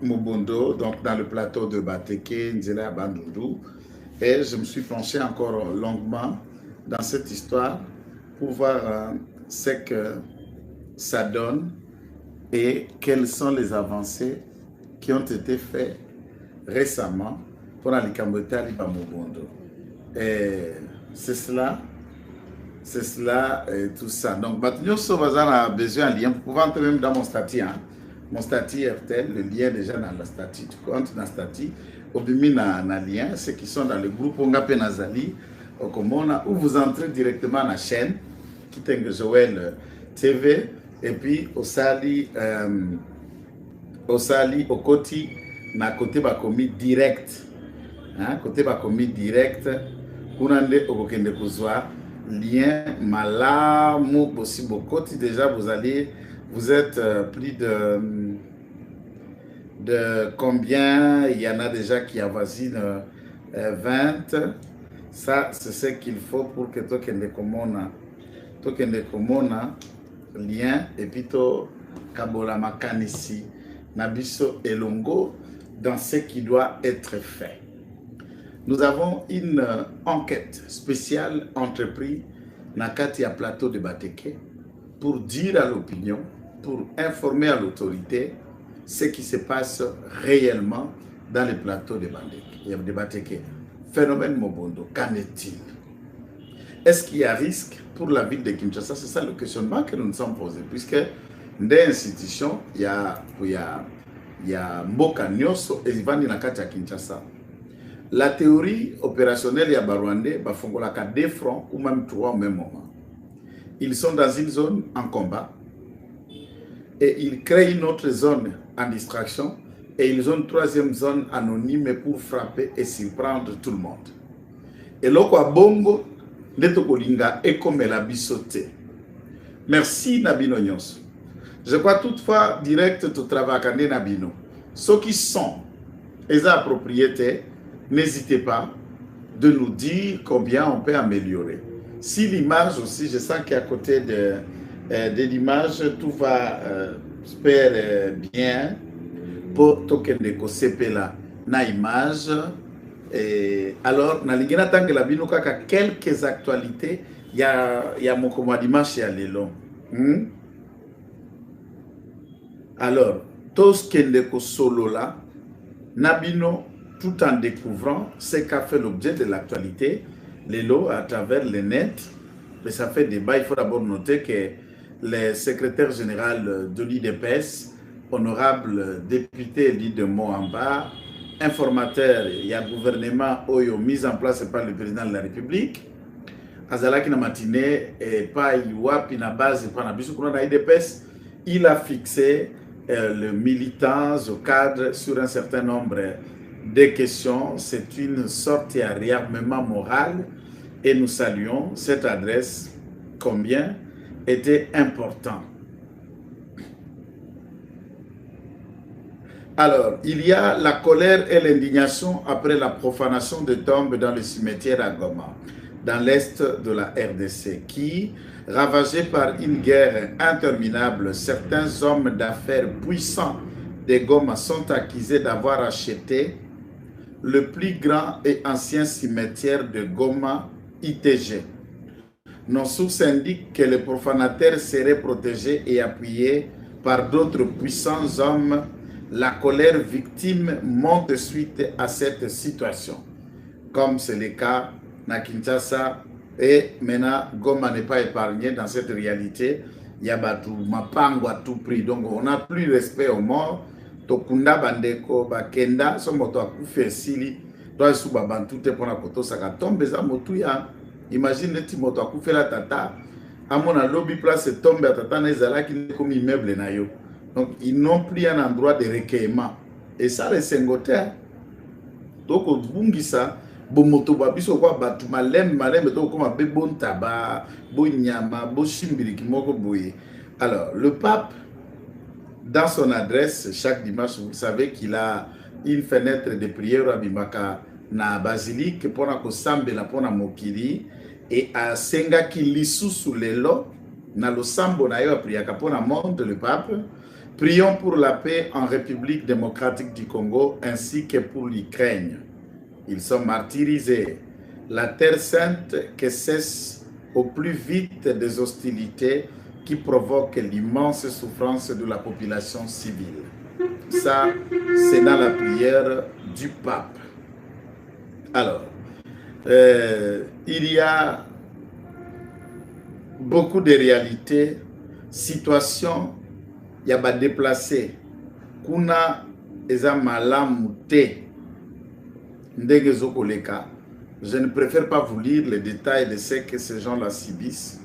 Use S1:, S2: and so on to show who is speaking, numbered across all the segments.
S1: Mobondo, donc dans le plateau de Bateke, Nzela Bandundu. Et je me suis penché encore longuement dans cette histoire pour voir ce que ça donne et quelles sont les avancées qui ont été faites récemment pour la Likambotali Mobondo. Et c'est cela et tout ça. Donc, nous avons besoin d'un lien pour pouvoir entrer même dans mon statut. Hein. Mon statut RTL, le lien déjà dans le statut. Tu comptes dans le statut, au bimi na lien, ceux qui sont dans le groupe Ongape Nazali, au Komona, où vous entrez directement dans la chaîne, qui est Joël TV, et puis au Sali, au Koti, na côté Bakomi direct. Hein, côté Bakomi direct, Kunande Okokende Kozwa, lien malamu possible au Koti, déjà vous êtes plus de combien, il y en a déjà qui avoisinent 20. Ça, c'est ce qu'il faut pour que toi, Kende Komona, lien, et puis toi, Kabola Makanisi, Nabiso Elongo, dans ce qui doit être fait. Nous avons une enquête spéciale entreprise dans le plateau de Bateke pour dire à l'opinion, pour informer à l'autorité ce qui se passe réellement dans le plateau de Bateke. Phénomène Mobondo, qu'en est-il? Est-ce qu'il y a risque pour la ville de Kinshasa? C'est ça le questionnement que nous nous sommes posés, puisque dans l'institution, il y a Mboka Nyoso et Ivani Nakati à Kinshasa. La théorie opérationnelle ya Barwandais, Bafongolaka 2 fronts ou même 3 au même moment. Ils sont dans une zone en combat et ils créent une autre zone en distraction et ils ont une 3e zone anonyme pour frapper et surprendre tout le monde. Et là, bongo, netokolinga et comme la bisoté. Merci Nabino Nyos. Je crois toutefois direct tout travail à Nabino. Ceux qui sont les propriétaires, n'hésitez pas de nous dire combien on peut améliorer. Si l'image aussi, je sens qu'à côté de l'image, tout va faire bien pour token de CP là, na image. Et alors, na lingena tangue la bino kaka quelques actualités, il y a mon commande dimanche à l'élan. Alors, tout ce qui est solo là, Nabino, tout en découvrant ce qu'a fait l'objet de l'actualité, les lots à travers le net, mais ça fait débat. Il faut d'abord noter que le secrétaire général de l'IDPS, honorable député de Moamba, informateur, il y a gouvernement Oyo mis en place par le président de la République, Azalaki na matinée et pas Iwapi na base par na IDPS, il a fixé le militant au cadre sur un certain nombre des questions. C'est une sorte de réarmement moral et nous saluons cette adresse combien était important. Alors, il y a la colère et l'indignation après la profanation de tombes dans le cimetière à Goma, dans l'est de la RDC, qui, ravagé par une guerre interminable, certains hommes d'affaires puissants de Goma sont accusés d'avoir acheté le plus grand et ancien cimetière de Goma, ITG. Nos sources indiquent que les profanateurs seraient protégés et appuyés par d'autres puissants hommes. La colère victime monte suite à cette situation, comme c'est le cas à Kinshasa, et maintenant Goma n'est pas épargné dans cette réalité. Il y a Batou, Mapango à tout prix, donc on n'a plus respect aux morts. Tokunda bandeko bakenda so moto akufe sili toi sous babantu te pona koto saka tombe za motu ya imagine ti moto akufe la tata amona lobby place tombe à tata na ezala ki comme immeuble na yo, donc ils n'ont plus un endroit de recueillement et ça les sengotaires donc au bungisa bo moto ba biso kwa batu malem to koma be bon taba bo nyama bo shimbiri ki moko boye. Alors le pape, dans son adresse, chaque dimanche, vous savez qu'il a une fenêtre de prière à Bimaka na basilique pour na kosambela pour na mokili et à senga ki lisu sous les lots na lo sambo na yo priaka pour na monde le pape Prions pour la paix en République démocratique du Congo ainsi que pour l'Ukraine. Ils sont martyrisés. La Terre sainte que cesse au plus vite des hostilités qui provoquent l'immense souffrance de la population civile. Ça, c'est dans la prière du pape. Alors, il y a beaucoup de réalités, situations, il y a des déplacés. Kuna eza malamu te ndenge zokoleka. Je ne préfère pas vous lire les détails de ce que ces gens-là subissent.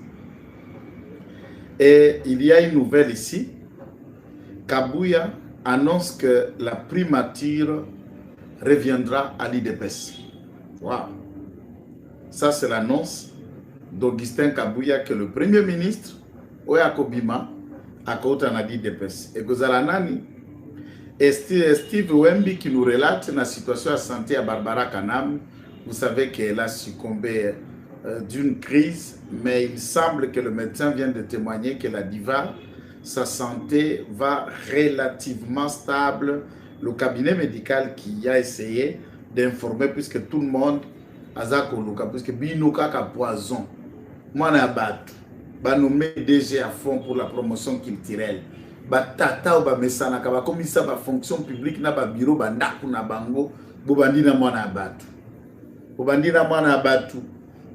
S1: Et il y a une nouvelle ici. Kabuya annonce que la primature reviendra à l'IDPS. Wow. Ça, c'est l'annonce d'Augustin Kabuya, que le Premier ministre, Oyakobima, a côté en l'IDPS. Et Gozalanani, et Steve Wemby qui nous relate la situation de santé à Barbara Kanam. Vous savez qu'elle a succombé d'une crise, mais il semble que le médecin vient de témoigner que la diva, sa santé va relativement stable. Le cabinet médical qui a essayé d'informer, puisque tout le monde a zakoluka, puisque binuka ka poison. Moi, na battu. Ba nommé DG à fond pour la promotion culturelle. Ba tata ou ba mesana ka ba komisa ba fonction publique na ba bureau ba ndaku na bango bobandi na mwana battu. Bobandi na mwana battu.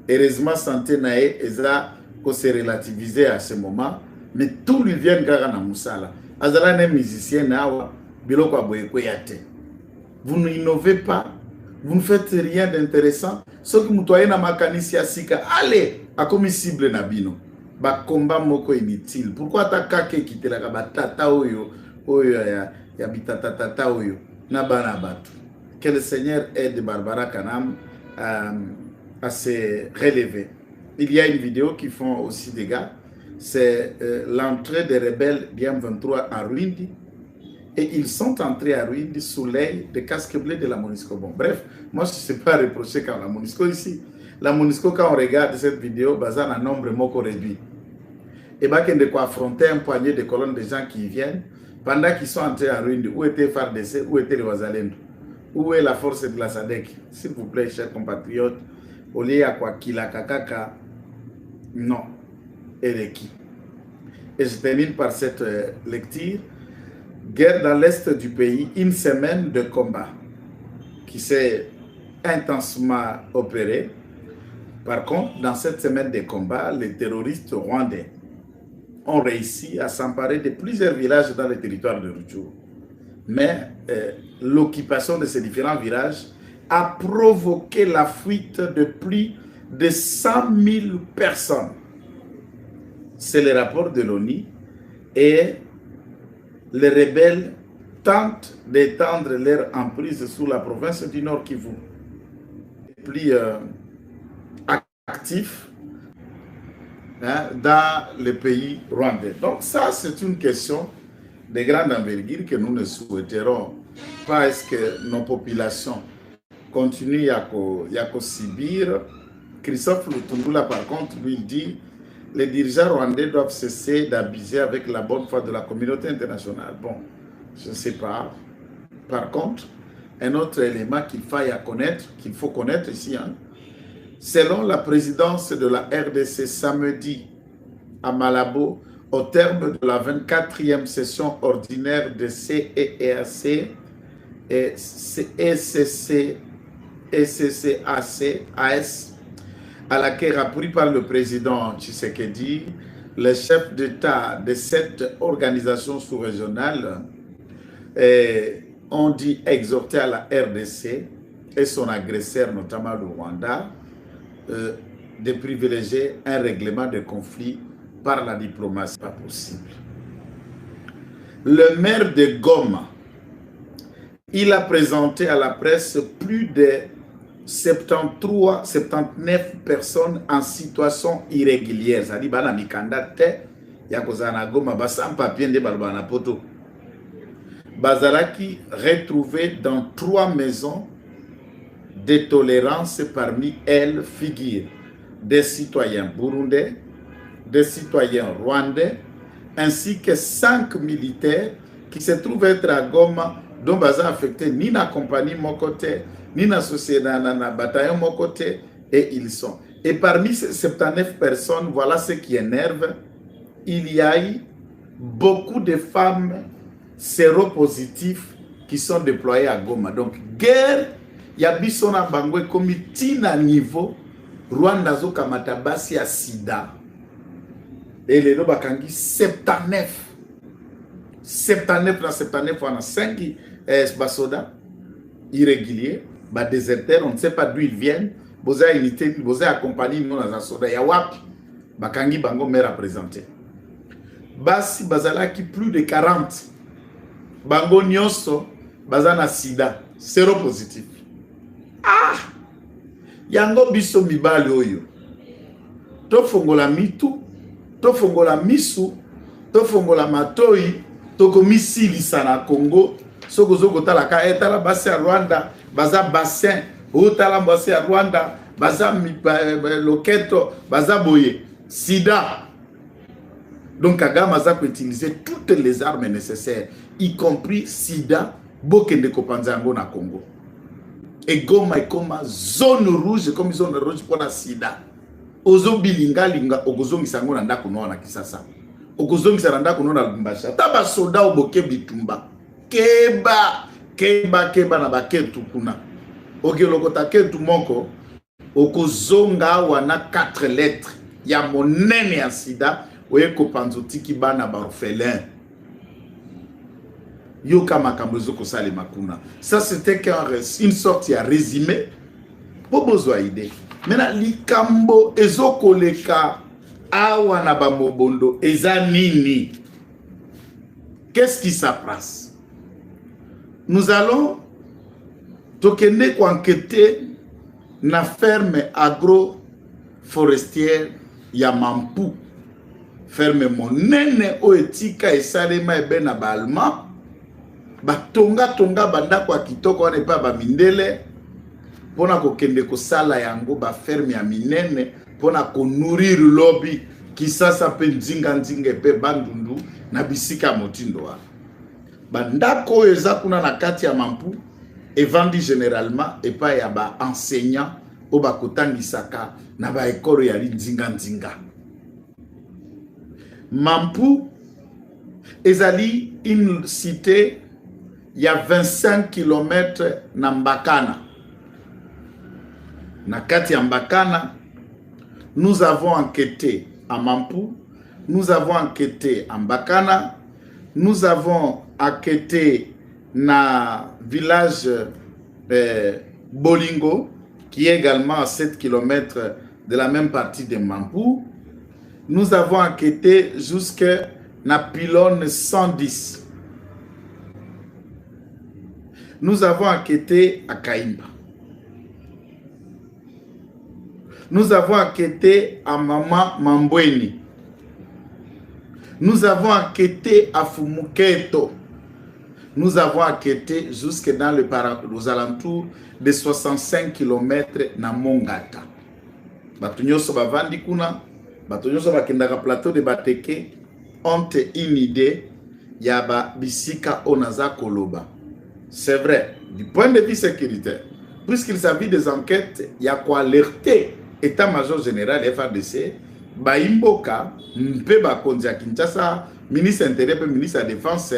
S1: Heureusement santé nae eza ko se relativiser à ce moment, mais tout lui vient kaka na musala. Azala ne musicien na wa biloko aboyeko yate. Vous n'innovez pas, vous ne faites rien d'intéressant. Ce que mutoye na makanisi ya sika, allez, akomi cible na bino. Ba combat moko inutile. Pourquoi ta kake kitelaka ba tata oyo ya bitata tata oyo na bana batu. Que le Seigneur aide Barbara Kanam à se relever. Il y a une vidéo qui font aussi des gars. C'est l'entrée des rebelles d'IM23 à Rwindi. Et ils sont entrés à Rwindi sous l'œil des casques bleus de la MONUSCO. Bon, bref, moi je ne sais pas reprocher quand la MONUSCO ici. La MONUSCO, quand on regarde cette vidéo, bazar un nombre moko réduit. Et bien qu'on doit affronter un poignet de colonnes de gens qui viennent, pendant qu'ils sont entrés à Rwindi, où était FARDC, où était le Wazalendo, où est la force de la SADC? S'il vous plaît, chers compatriotes, au lieu à quoi qu'il a kakaka, non, et les qui. Et je termine par cette lecture. Guerre dans l'est du pays, une semaine de combat qui s'est intensément opérée. Par contre, dans cette semaine de combat, les terroristes rwandais ont réussi à s'emparer de plusieurs villages dans le territoire de Rutshuru. Mais l'occupation de ces différents villages a provoqué la fuite de plus de 100 000 personnes. C'est le rapport de l'ONU et les rebelles tentent d'étendre leur emprise sous la province du Nord Kivu. Plus actifs dans le pays rwandais. Donc ça, c'est une question de grande envergure que nous ne souhaiterons pas est-ce que nos populations continuent à subir. Christophe Lutundula, par contre, lui dit les dirigeants rwandais doivent cesser d'abuser avec la bonne foi de la communauté internationale. Bon, je ne sais pas. Par contre, un autre élément qu'il faut connaître ici, hein, selon la présidence de la RDC samedi à Malabo, au terme de la 24e session ordinaire de CEEAC et ECCAS, à laquelle appris par le président Tshisekedi, les chefs d'État de cette organisation sous-régionale ont dit exhorter à la RDC et son agresseur, notamment le Rwanda, de privilégier un règlement de conflit par la diplomatie. Pas possible. Le maire de Goma, il a présenté à la presse plus de 79 personnes en situation irrégulière. C'est-à-dire que les candidats sans papier de Balbana Poto. Bazalaki retrouvé dans 3 maisons de tolérance. Parmi elles figurent des citoyens burundais, des citoyens rwandais, ainsi que 5 militaires qui se trouvent être à Goma, dont baza affecté ni na compagnie mon côté, ni na société na bataillon mon côté, et ils sont. Et parmi ces 79 personnes, voilà ce qui énerve, il y a eu beaucoup de femmes séropositifs qui sont déployées à Goma. Donc, guerre, il y a bisona bangwe comme tina niveau, Rwanda zo kamata basi à sida. Et les bakangi 79. 79 dans 79, on a 5 basoda irréguliers, déserteurs, on ne sait pas d'où ils viennent. Vous avez unité, vous avez accompagné nous dans un soda. Yawap, bakangi bango me représenté. Basi bazala qui plus de 40. Bango nyonso bazana sida, séropositif. Ah! Yango biso mibali oyo. To fongola mitu, to fongola misu, to fongola matoi, to komisi lisana Congo, soko zoko talaka etala basi ya Rwanda, baza bassin, otala basi ya Rwanda, baza loketo, baza boye, sida. Donc Kagame a utilisé toutes les armes nécessaires, y compris sida, bokende kopanzango na Congo. Et Goma est comme zone rouge, comme zone rouge pour la sida. Ozo bilinga linga, ogozo misango na ndako no na Kisasa. Ogozo misaranda kuno na Lumbasha. Taba soda oboke bitumba. Keba na baketu kuna. Oke lokota ketu moko. Okozonga wana 4 lettres. Ya monene ya sida. Oye kopanzoti ki bana barfelin. Yoka makambozo kosale makuna. Ça c'était une sorte ya résumé. Pour besoin idée. Maintenant, likambo ezokoleka awa na bamobondo eza nini? Qu'est-ce qui s'appresse? Nous allons tokende enquêter na ferme agro-forestière ya Mampu. Ferme monene oetika esalema ebe na balma. Batonga banda kwa kitoko wane pa ba mindele. Pona kokende kosala yango ba ferme ya minene. Pona ko nourrir lobby Kisasa pe nzinga pe bandundu na bisika motindo wa. Bandako eza kuna na kati ya Mampu evandi généralement et pas ya ba enseignant o ba kotangisaka na ba ekolo ya nzinga. Mampu ezali une cité il y a 25 km na Mbakana. Na kati ya Mbakana, nous avons enquêté à Mampu, nous avons enquêté à Mbakana, nous avons enquêté na village Bolingo, qui est également à 7 km de la même partie de Mampu. Nous avons enquêté jusqu'à na pylône 110. Nous avons enquêté à Kaimba. Nous avons enquêté à Mama Mambweni. Nous avons enquêté à Fumuketo. Nous avons enquêté jusque dans aux alentours de 65 km na Mongata. Batunyoso bavandi kuna, batunyoso bakendaka plateau de Bateke ont une idée yaba bisika onaza koloba. C'est vrai, du point de vue sécuritaire, puisqu'il s'agit des enquêtes, il y a quoi alerter État-major général FARDC, Baimboka, Mpeba Kondia Kinshasa, ministre intérieur et ministre de la Défense,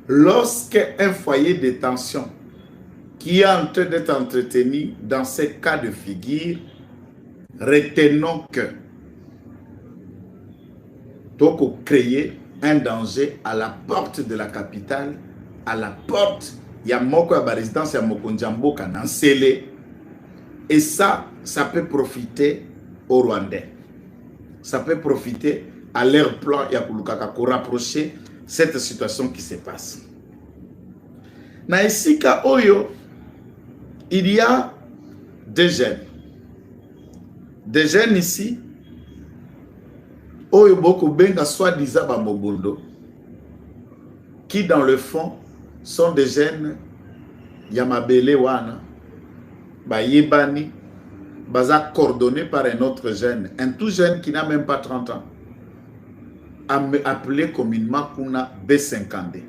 S1: lorsqu'un foyer de tension qui est en train d'être entretenu dans ces cas de figure, retenons que donc créer un danger à la porte de la capitale, à la porte, il y a moko à la résidence, il y a Mokondjamboka dans Sélé. Et ça peut profiter aux Rwandais. Ça peut profiter à leur plan pour rapprocher cette situation qui se passe. Na Esika Oyo, il y a des jeunes. Des jeunes ici, Oyo Boko Benga soi-disant Bamboboldo, qui dans le fond sont des jeunes Yamabele Wana, Bayebani, Baza coordonné par un autre jeune, un tout jeune qui n'a même pas 30 ans, appelé communément Kuna B50D.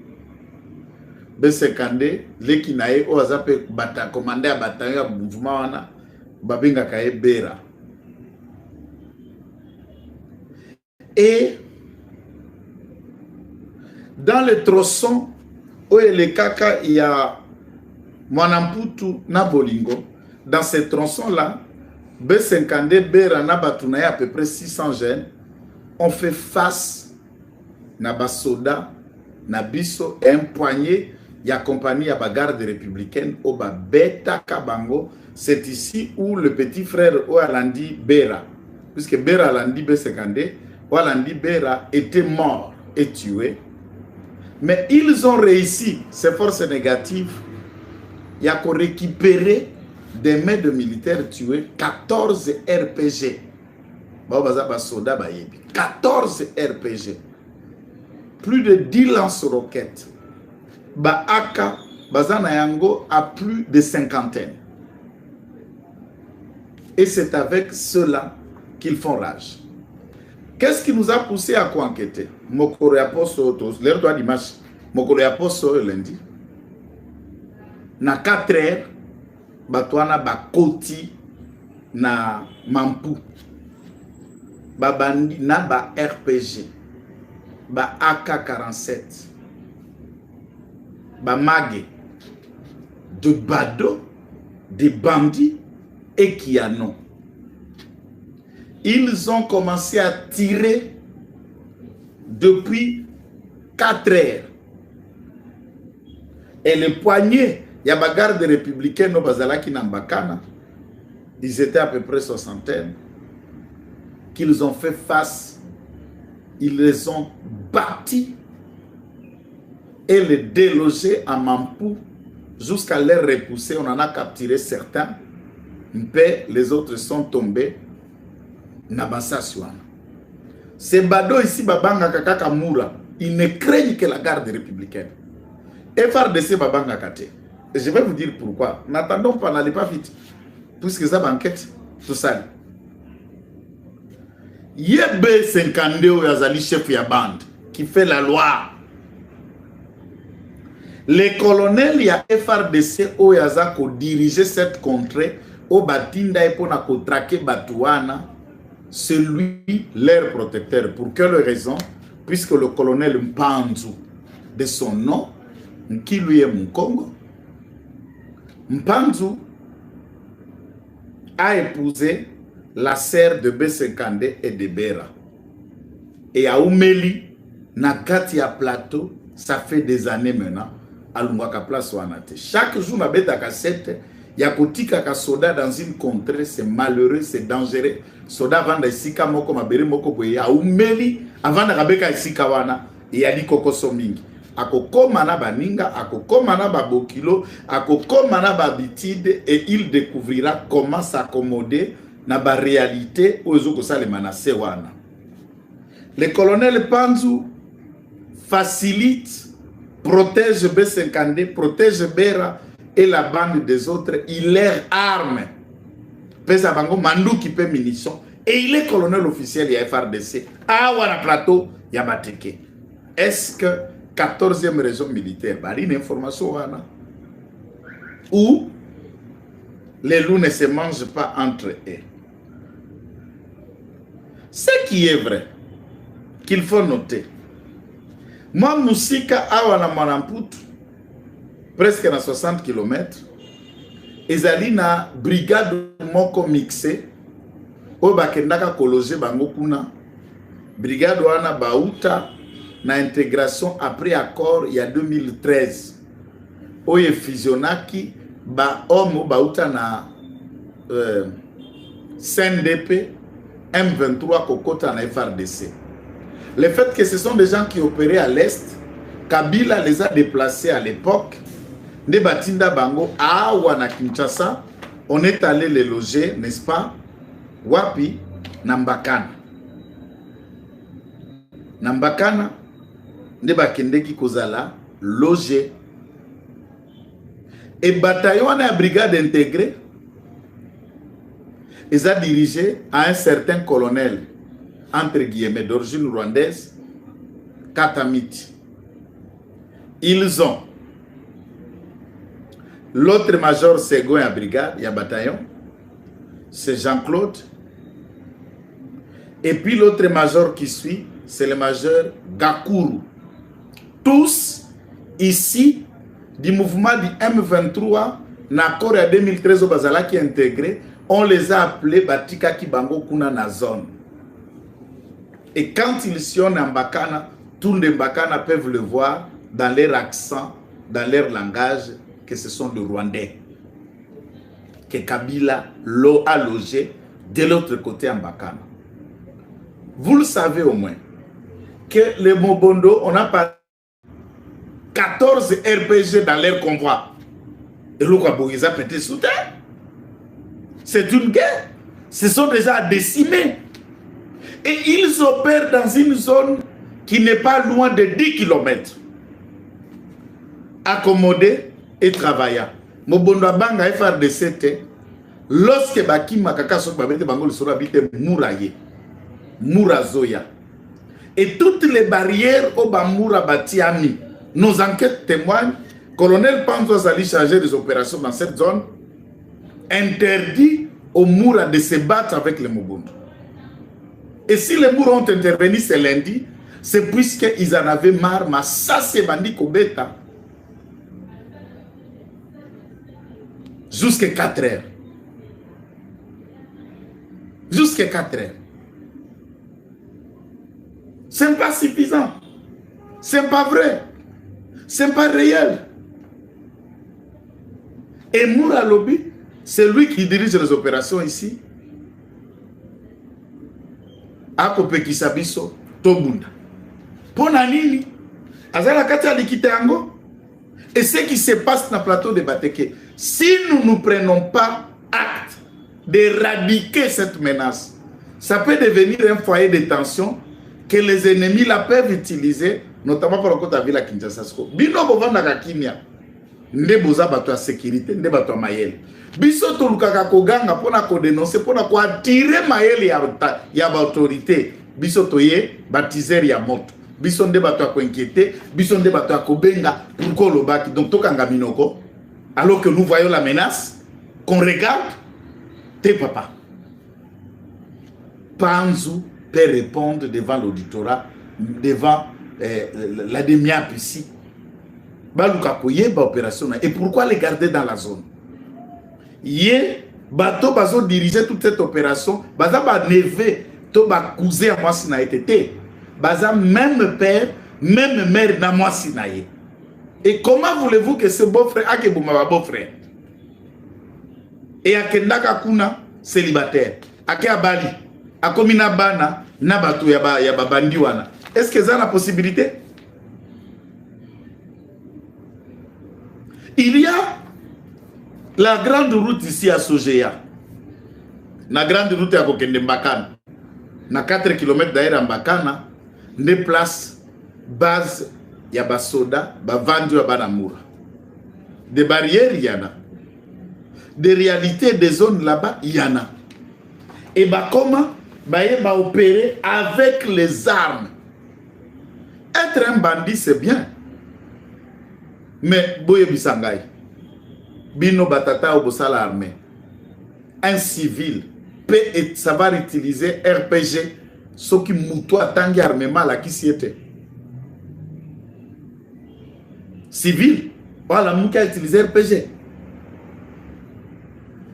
S1: B52 leki na ye o azape bata commandé à bataillon ya mouvement wana babinga kaye Bera. Et dans le tronçon où le kaka il y a Mwanamputu na Bolingo, dans ce tronçon là B52 Bera na batuna à peu près 600 jeunes on fait face na basoda na biso un poignet ya compagnie ya bagarde républicaine au beta kabango. C'est ici où le petit frère Oalandi Bera, puisque Bera Alandi B52 Oalandi Bera était mort et tué, mais ils ont réussi, ces forces négatives, il y a qu'on récupérer des mains de militaires tués 14 RPG. 14 RPG, plus de 10 lance-roquettes. Baaka, Bazana Yango a plus de 50. Et c'est avec cela qu'ils font rage. Qu'est-ce qui nous a poussé à enquêter? Mokoro ya poso, l'air de dimanche, Mokoro ya poso lundi. Na 4 heures, Batouana Bakoti na Mampu. Babandi na ba RPG. Ba AK-47. Ba Magé. De Bado, des bandits et Kianon. Ils ont commencé à tirer depuis 4 heures. Et le poignet, il y a des gardes républicains au Bazalaki Nambakana, ils étaient à peu près 60, qu'ils ont fait face, ils les ont bâtis et les délogés à Mampou jusqu'à les repousser. On en a capturé certains, mais les autres sont tombés. Ces badauds ici, Babanga Kakaka Moura, ils ne craignent que la garde républicaine. FRDC Babanga Kate. Et je vais vous dire pourquoi. N'attendons pas, n'allez pas vite. Puisque ça banquette, tout ça. Yebe 52 Yazali chef ya bande qui fait la loi. Les colonels ya FRDC au Yazako diriger cette contrée au Batinda et pour traquer Batouana. C'est lui leur protecteur. Pour quelle raison? Puisque le colonel Mpanzu, de son nom, qui lui est Mkongo, Mpanzu a épousé la sœur de B52 et de Bera. Et à Oumeli, Nakatia Plateau, ça fait des années maintenant, à Lungwaka Place Wanate. Chaque jour, na beta cassette, il y a un soda dans une contrée, c'est malheureux, c'est dangereux. Soda vanda isika moko mabere moko boye ya umeli avanda kabeka isika wana ya likoko somingi. Akokoma na baninga, akokoma na babokilo, akokoma na babitide et il découvrira comment s'accommoder na ba réalité ozo sale manase wana. Le colonel Panzu facilite, protège B52, protège Bera et la bande des autres, il leur arme. Pesa bango mandou qui peut munitions. Et il est colonel officiel ya FRDC. Ah, voilà plateau, ya bateke. Est-ce que 14e région militaire, bari une information wana, où les loups ne se mangent pas entre eux. Ce qui est vrai, qu'il faut noter. Moi, Moussika, awana Mwanamputu, presque à 60 km, ezali na brigade moko mixé, o bakendaka kologe bango kuna, brigade wana bauta na intégration après accord il y a 2013. Oye fusionnaki ba homme bauta na CNDP M23 kokota na FRDC. Le fait que ce sont des gens qui opéraient à l'Est, Kabila les a déplacés à l'époque. Ne batinda bango à wana Kinshasa, on est allé les loger, n'est-ce pas? Wapi Nambakana. Nambakana, ne bakende ki kozala loger. Et bataillon à brigade intégrée, ils ont dirigé à un certain colonel, entre guillemets, d'origine rwandaise, Katamiti. Ils ont L'autre major second à brigade, il y a bataillon, c'est Jean-Claude. Et puis l'autre major qui suit, c'est le major Gakuru. Tous ici du mouvement du M23, l'accord en 2013 au Bazala qui est intégré, on les a appelés Batika Kibango Kuna na zone. Et quand ils sont en Mbakana, tous les Mbakana peuvent le voir dans leur accent, dans leur langage, que ce sont des Rwandais. Que Kabila a logé de l'autre côté en Mbakana. Vous le savez au moins, que les Mobondo, on a pas 14 RPG dans leur convoi. Et l'Okabouiza a pété sous terre. C'est une guerre. Ce sont déjà décimés. Et ils opèrent dans une zone qui n'est pas loin de 10 km. Accommodés et travaillant. Mobondo Banga FRDC, lorsque Bakima Kakaso Babete Bango sera habité Mouraye, Mourazoya. Et toutes les barrières au Bamoura Batiami, nos enquêtes témoignent, colonel Panzo Zali chargé des opérations dans cette zone, interdit aux Moura de se battre avec les Mobondo. Et si les Moura ont intervenu ce lundi, c'est puisqu'ils en avaient marre, mais ça c'est Bandi Kobeta. Jusqu'à 4 heures. Jusqu'à 4 heures. C'est pas suffisant. C'est pas vrai. C'est pas réel. Et Moura Lobby, c'est lui qui dirige les opérations ici. Akope Kisabiso, Tobunda. Ponanini, Azala Katia Likiteango. Et ce qui se passe dans le plateau de Bateke, si nous ne prenons pas acte d'éradiquer cette menace, ça peut devenir un foyer de tension que les ennemis la peuvent utiliser, notamment pour le côté de la ville à Kinshasa. Bino Bovanda Kakimia, ne boza bato à sécurité, ne bato à Mayel. Biso Tolukaka Koganga pour la dénoncer, pour la attirer Mayel ya autorité. Biso Toye, baptiseur ya moto. Biso nde bato à inquiéter, biso nde bato à Kobenga, pourquoi le baki. Donc Tokanga Minoko, alors que nous voyons la menace, qu'on regarde, t'es papa. Panzu peut répondre devant l'auditorat, devant la demi-app ici. Et pourquoi les garder dans la zone? Yé, bateau bazo diriger toute cette opération, baza ba neve, to ba cousin à moi si na été, baza même père, même mère na moi si na ye. Et comment voulez-vous que ce beau-frère, akebouma ba beau-frère, et akendaka kuna célibataire, ake abali, akomina bana, na bato ya babandi wana. Est-ce que ça a la possibilité? Il y a la grande route ici à Sogea. La grande route à Kokende Mbakana. Na 4 km d'ailleurs à Mbakana, des places, base, il y a Basoda, Bavandu à Banamoura. Des barrières, il y en a. Des réalités, des zones là-bas, il y en a. Et comment va opérer avec les armes. Être un bandit, c'est bien. Mais, Boye Bisangay, Bino Batata ou Bossala armée, un civil peut savoir utiliser RPG, ce qui moutoie tant armement là qui s'y était. Civil, voilà, mouka utiliser RPG.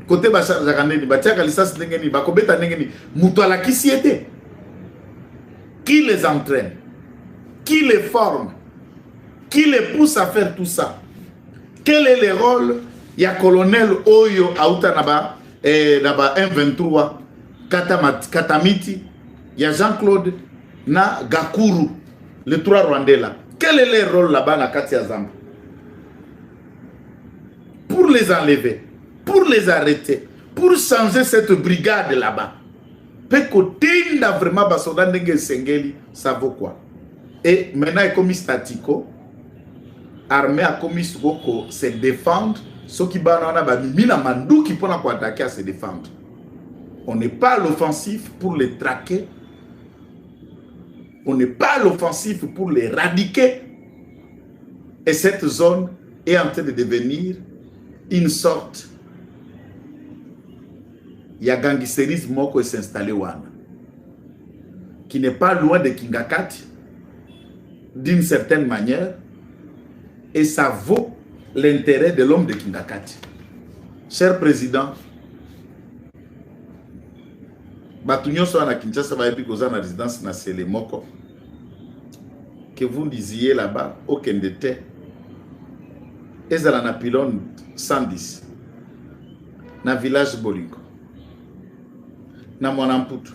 S1: Côté Bachar Zakandeni, Bachar Kalisas Nengeni, Bakobeta Nengeni, moutoie là qui s'y était. Qui les entraîne? Qui les forme? Qui les pousse à faire tout ça? Quel est le rôle? Il y a colonel Oyo Aouta Naba, Naba M23, Katamiti, il y a Jean-Claude na Gakuru, les 3 Rwandais là. Quel est leur rôle là-bas na Katia Zamba? Pour les enlever, pour les arrêter, pour changer cette brigade là-bas. Pekote n'a vraiment basoda ndenge sengeli, ça vaut quoi? Et maintenant, il est commis statico, armée a commis se défendre, ceux qui banana mina mandou qui pour attaquer à se défendre. On n'est pas à l'offensif pour les traquer, on n'est pas à l'offensif pour les éradiquer. Et cette zone est en train de devenir une sorte, il y a gangsterisme qui s'est installé qui n'est pas loin de Kingakati, d'une certaine manière, et ça vaut l'intérêt de l'homme de Kingakati. Cher président, résidence que vous disiez là-bas, au Kendete, et dans la pylône 110, dans le village Bolingo, dans Mwanamputu,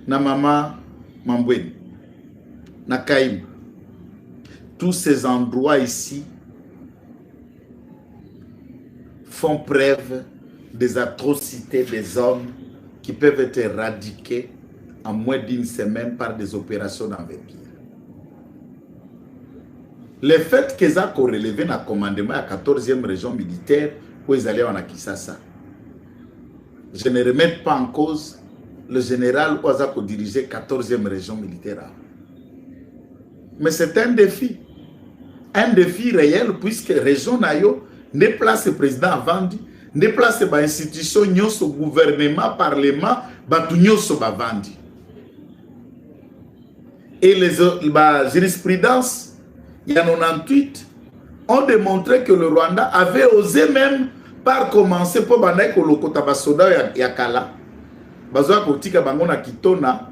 S1: dans Mama Mambweni, dans Kaïm, tous ces endroits ici font preuve des atrocités des hommes qui peuvent être éradiqués en moins d'une semaine par des opérations d'envergure. Le fait qu'ils ont relevé dans le commandement à la 14e région militaire où ils allaient en Kisasa, je ne remets pas en cause le général Ouazako dirigeait la 14e région militaire. Mais c'est un défi réel puisque la région Nayo ne place le président avant, ne place l'institution, le gouvernement, le parlement, le bavandi. Et les jurisprudences, il y a 98, ont démontré que le Rwanda avait osé même par commencer pour banaï ko lokota basoda ya kala. Bazoa kotika bango na kitona,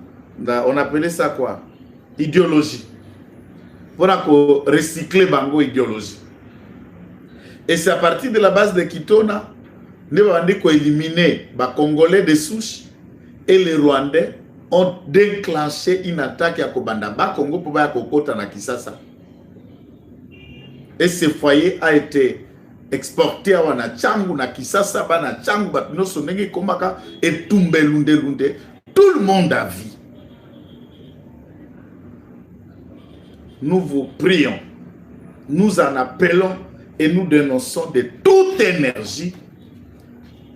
S1: on appelait ça quoi? Idéologie. Voilà qu'on recycler bango idéologie. Et c'est à partir de la base de Kitona, nous avons éliminé les Congolais de souche et les Rwandais ont déclenché une attaque à Kobandaba, Congo pour Kokota na Kisasa. Et ce foyer a été exporté à Wanachangu, na Kisasa, na Changu, Batno Sonenge Komaka et Tumbe Lunde Lunde. Tout le monde a vu. Nous vous prions, nous en appelons et nous dénonçons de toute énergie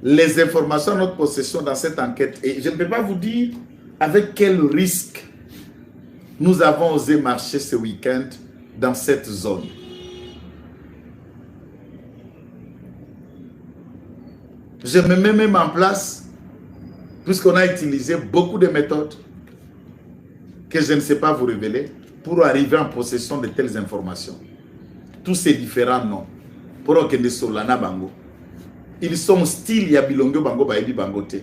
S1: les informations à notre possession dans cette enquête. Et je ne peux pas vous dire avec quel risque nous avons osé marcher ce week-end dans cette zone. Je me mets même en place, puisqu'on a utilisé beaucoup de méthodes que je ne sais pas vous révéler, pour arriver en possession de telles informations. Tous ces différents noms. Pour que Solana Bango. Ils sont style Yabilongo Bango Baebi Bangote.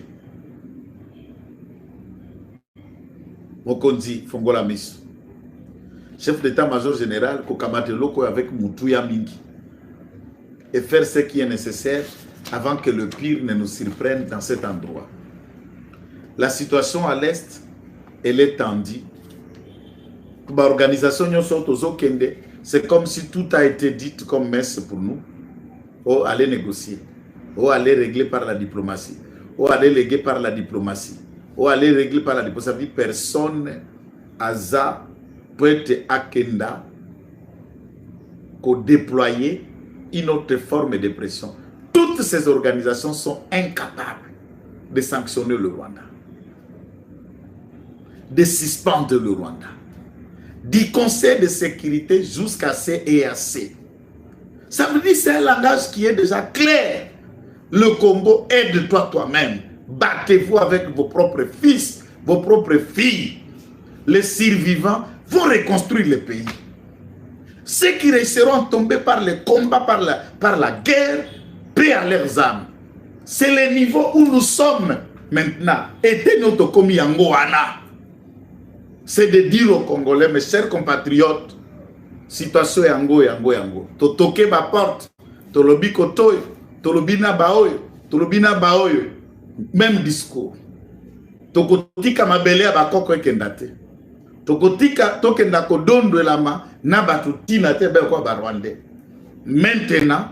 S1: Mokondi Fongola Miss. Chef d'état-major général, Kokamate Loko avec Moutouya Mingi. Et faire ce qui est nécessaire avant que le pire ne nous surprenne dans cet endroit. La situation à l'est, elle est tendue. C'est comme si tout a été dit comme messe pour nous. Oh, aller négocier. Oh, aller régler par la diplomatie. Oh, aller régler par la diplomatie. Oh, aller régler par la diplomatie. Personne aza peut être akenda qu'au déployer une autre forme de pression. Toutes ces organisations sont incapables de sanctionner le Rwanda, de suspendre le Rwanda, du Conseil de sécurité jusqu'à CEAC. Ça veut dire que c'est un langage qui est déjà clair. Le Congo, aide-toi toi-même. Battez-vous avec vos propres fils, vos propres filles. Les survivants vont reconstruire le pays. Ceux qui resteront tombés par le combat, par la guerre, paix à leurs âmes. C'est le niveau où nous sommes maintenant. Et notre commis Angoana. C'est de dire aux Congolais, mes chers compatriotes, situation yango. Totoke ba porte, tolobi kotoy, tolobina baoy, même discours. Tokotika mabele ba koko ekendate. Tokotika tokenda kodondo lama na batutina te be ko ba Rwandais. Maintenant,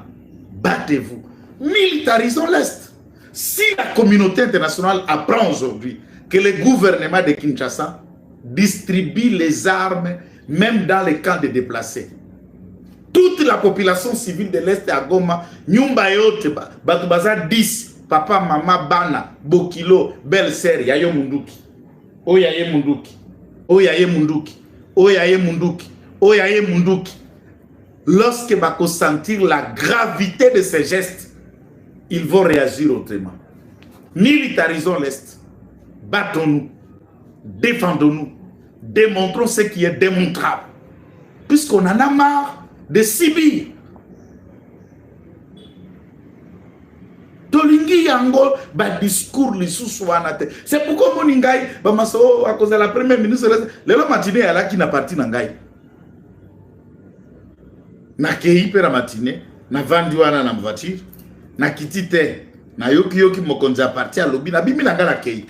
S1: battez-vous. Militarisons l'Est. Si la communauté internationale apprend aujourd'hui que le gouvernement de Kinshasa distribue les armes même dans les camps de déplacés, toute la population civile de l'Est à Goma, Nyumba yote, Batubaza 10, papa, maman, bana, Bokilo, belle-sœur, Yayo Munduki, Oyaye Munduki, Oyaye Munduki, Oyaye Munduki, Oyaye Munduki. lorsque va sentir la gravité de ces gestes, ils vont réagir autrement. Militarisons l'Est, battons-nous, défendons-nous, démontrons ce qui est démontrable, puisqu'on en a marre de subir. Tolingi yango ba discours lisusu wana te. C'est pourquoi mon ngai ba maso à cause de la première ministre le matinée ala qui n'a parti na ngai. Na kei pera matinée, na vandi wana na voiture, na kitite, na yoki mokonza parti à lobby na bimi na ngala kei.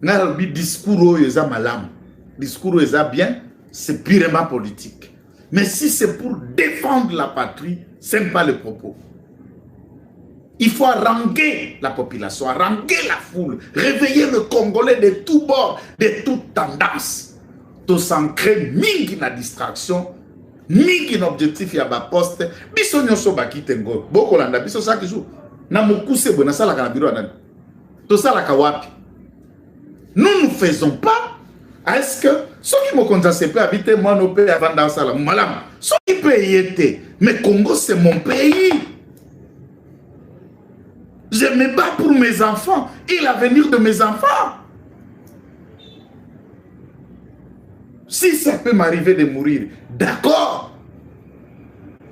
S1: Na lobby discours eza malam. Discours eza bien, c'est purement politique. Mais si c'est pour défendre la patrie, c'est pas le propos. Il faut haranguer la population, haranguer la foule, réveiller le Congolais de tous bords, de toutes tendances. Tout s'ancrer mingi na distraction, mingi na objectif ya ba poste, biso nyonso bakite ngo. Boko landa biso chaque jour. Na mokuse bona sala kana biro anani. To sala ka wapi. Nous ne faisons pas. Est-ce que ceux qui me contactent peut habiter moi nos pays avant dans sala malam. Ceux qui peuvent y être, mais Congo c'est mon pays. Je me bats pour mes enfants et l'avenir de mes enfants. Si ça peut m'arriver de mourir, d'accord.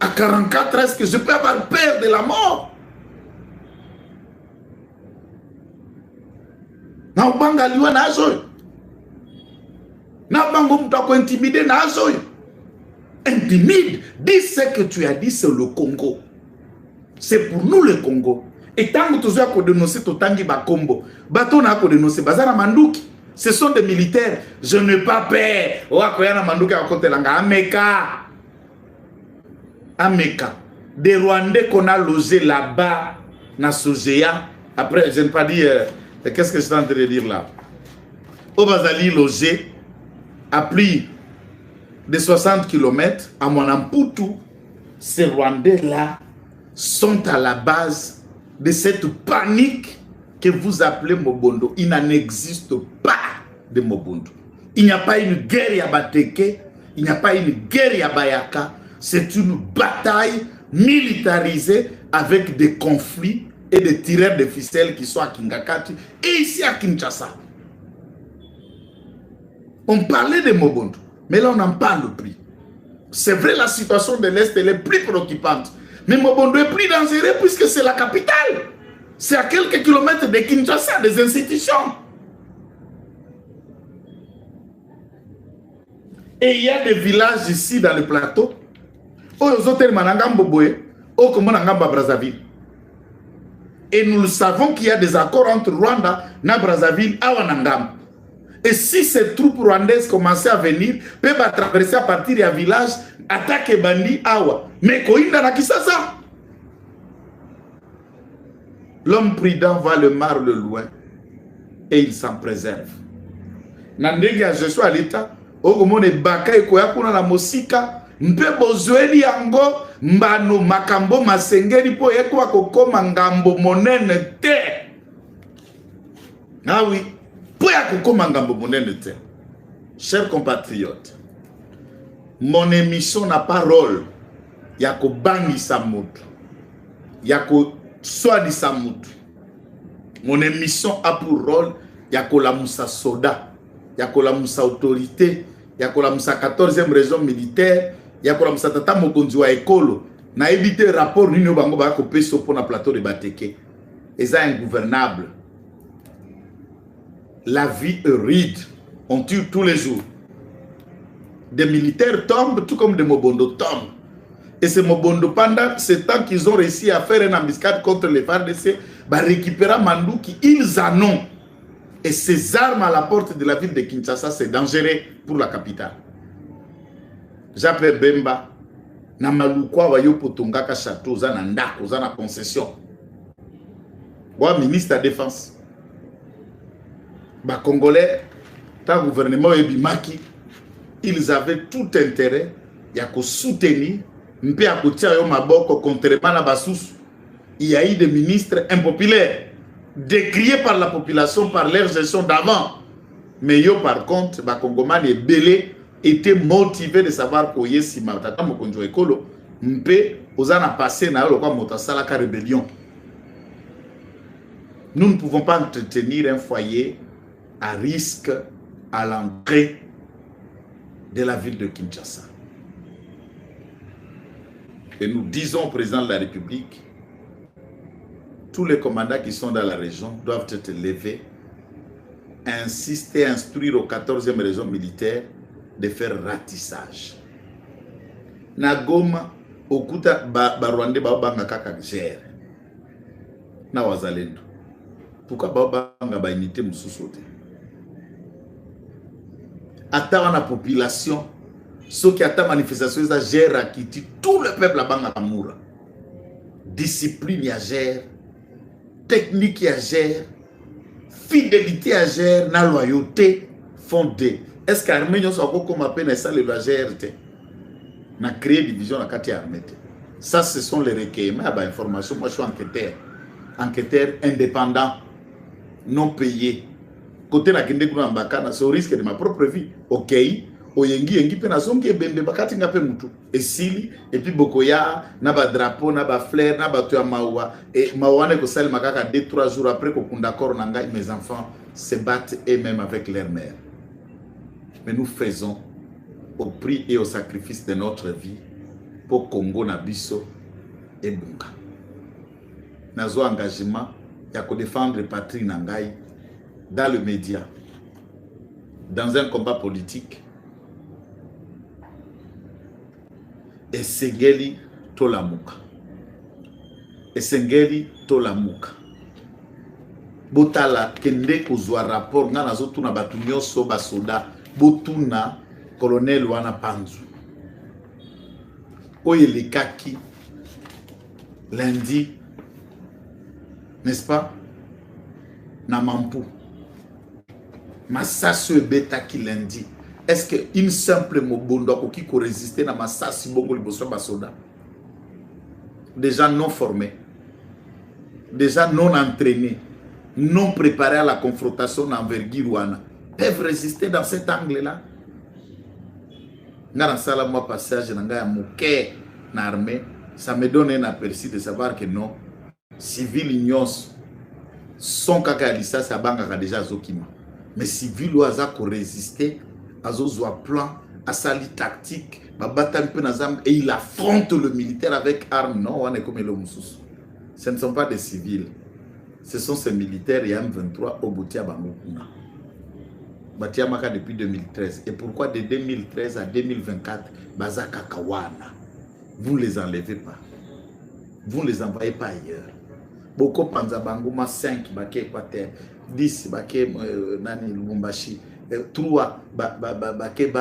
S1: À 44 ans, est-ce que je peux avoir peur de la mort? Na ubanga liwa na azoy. Na bango mtako intimider na azoy. Intimide. Dis ce que tu as dit, c'est le Congo. C'est pour nous le Congo. Et tant que tu as dénoncé tout tangi bakombo, bateau n'a pas dénoncé bazara mandouki. Ce sont des militaires. Je n'ai pas peur. Oakoyana mandouki à côté langa Ameka. Ameka. Des Rwandais qu'on a logés là-bas na Sogea. Après, je ne pas dire qu'est-ce que je suis en train de dire là. Au Bazali logé à plus de 60 km à Monamputu. Ces Rwandais-là sont à la base de cette panique que vous appelez Mobondo. Il n'en existe pas de Mobondo. Il n'y a pas une guerre à Bateke, il n'y a pas une guerre à Bayaka. C'est une bataille militarisée avec des conflits et des tireurs de ficelles qui sont à Kingakati et ici à Kinshasa. On parlait de Mobondo, mais là on n'en parle plus. C'est vrai, la situation de l'Est elle est plus préoccupante. Mais Mobondo est plus dangereux puisque c'est la capitale. C'est à quelques kilomètres de Kinshasa, des institutions. Et il y a des villages ici dans le plateau. Brazzaville. Et nous le savons qu'il y a des accords entre Rwanda et Brazzaville à Wanangam. Et si ces troupes rwandaises commençaient à venir, peuvent traverser à partir d'un village, attaquer Bandi, Awa. Mais Koïnda na Kisasa. L'homme prudent voit le mal le loin et il s'en préserve. Nandegi a Joshua l'État, Okomone Baka et Koyakuna la Mosika, Mpe Bozueli Yango, Mbano Makambo Masengeri po Ekwa Kokoma Ngambo Monene Te. Ah oui. Chers compatriotes, mon émission n'a pas rôle. Yako bangi samutu. Yako swadi samutu. Mon émission a pour rôle Yako la moussa soda. Yako la moussa autorité. Yako la moussa 14e région militaire. Yako la moussa tata mokonzi wa ekolo. Na évité rapport n'ino bango bako peso pour na plateau de Bateke. Et ça ingouvernable. La vie est rude. On tue tous les jours. Des militaires tombent, tout comme des Mobondo tombent. Et ces Mobondo, pendant ce temps qu'ils ont réussi à faire une embuscade contre les FARDC, bah, récupérer Mandouki, ils en ont. Et ces armes à la porte de la ville de Kinshasa, c'est dangereux pour la capitale. J'appelle Bemba, Namalukwa Wayo Potongaka Château, Zana Ndako, Zana concession. Moi, ministre de la Défense. Bah, Congolais, tant gouvernement et Bimaki, ils avaient tout intérêt à soutenir, à contrairement à Bassous. Il y a eu des ministres impopulaires, décriés par la population par leur gestion d'avant. Mais yo, par contre, bah, Congoman est belé, était motivé de savoir que si matata mokonjo ekolo mpe ozana passé na yo kwa motasala ka rébellion. Nous ne pouvons pas entretenir un foyer à risque à l'entrée de la ville de Kinshasa. Et nous disons au président de la République, tous les commandants qui sont dans la région doivent être levés, insister, instruire au 14e région militaire de faire ratissage. Nagoma, okuta Rwandais banga kaka gère. Na wazalendo. Pourquoi banga ba unité mususote? Ata la population, ceux qui attendent manifestation, ça gère à Kiti, tout le peuple a banga kamoura. Discipline ya gère, technique ya gère, fidélité à gère, na loyauté fondée. Est-ce qu'armée nous sommes comme appelle ça le GRT? Na créé division à Kati armée. Ça ce sont les recueillements bah information. Moi je suis enquêteur indépendant, non payé. Côté na kende kuna mbakana, c'est au risque de ma propre vie. OK, oyengi yengi pe na zongi ebembe bakati ngape mutu. Esili et puis bokoya na ba drapeau na ba fleur na ba to ya mawa et mawane ko sali makaka 2-3 jours après ko kunda kor na ngai mes enfants se battent eux-mêmes avec leur mère. Mais nous faisons au prix et au sacrifice de notre vie pour Congo na biso et bunga. Nazo engagement ya ko défendre patrie na ngai dans le média, dans un combat politique, et Sengeli Tolamuka. Et Sengeli Tolamuka. Botala kende kozwa rapport nga nazotuna batu nyonso basoda botuna colonel wana Panzu. Oye le kaki lundi, n'est-ce pas? Na Mampu. Massasu betaki lundi. Est-ce que une simple mobondo qui peut résister na Massasu bongo liboso basoda? Des gens non formés, des gens non entraînés, non préparés à la confrontation d'envergure wana peuvent résister dans cet angle-là. Ngana sala moi passage nanga ya moké na armée, ça me donne un aperçu de savoir que non, civil ignos son kakalisa sa banga déjà zokima. Mais civil ou aza ko résister, azozwa plan, asali tactique, babata un peu nazam et il affronte le militaire avec armes. Non, on est comme le mususu. Ce ne sont pas des civils. Ce sont ces militaires et M23 au Boutia Bangokuna. Batia Maka depuis 2013. Et pourquoi de 2013 à 2024, Bazaka Kawana? Vous ne les enlevez pas. Vous ne les envoyez pas ailleurs. Boko Panzabanguma 5, Baké Équateur, 10, Baké Nani Lubumbashi, 3, Baké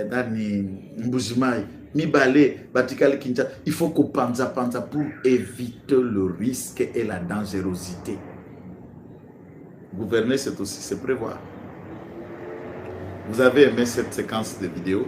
S1: Nani Mbujimai, Mibale, Batikali Kinshasa. Il faut qu'on panza pour éviter le risque et la dangerosité. Gouverner, c'est aussi se prévoir. Vous avez aimé cette séquence de vidéos?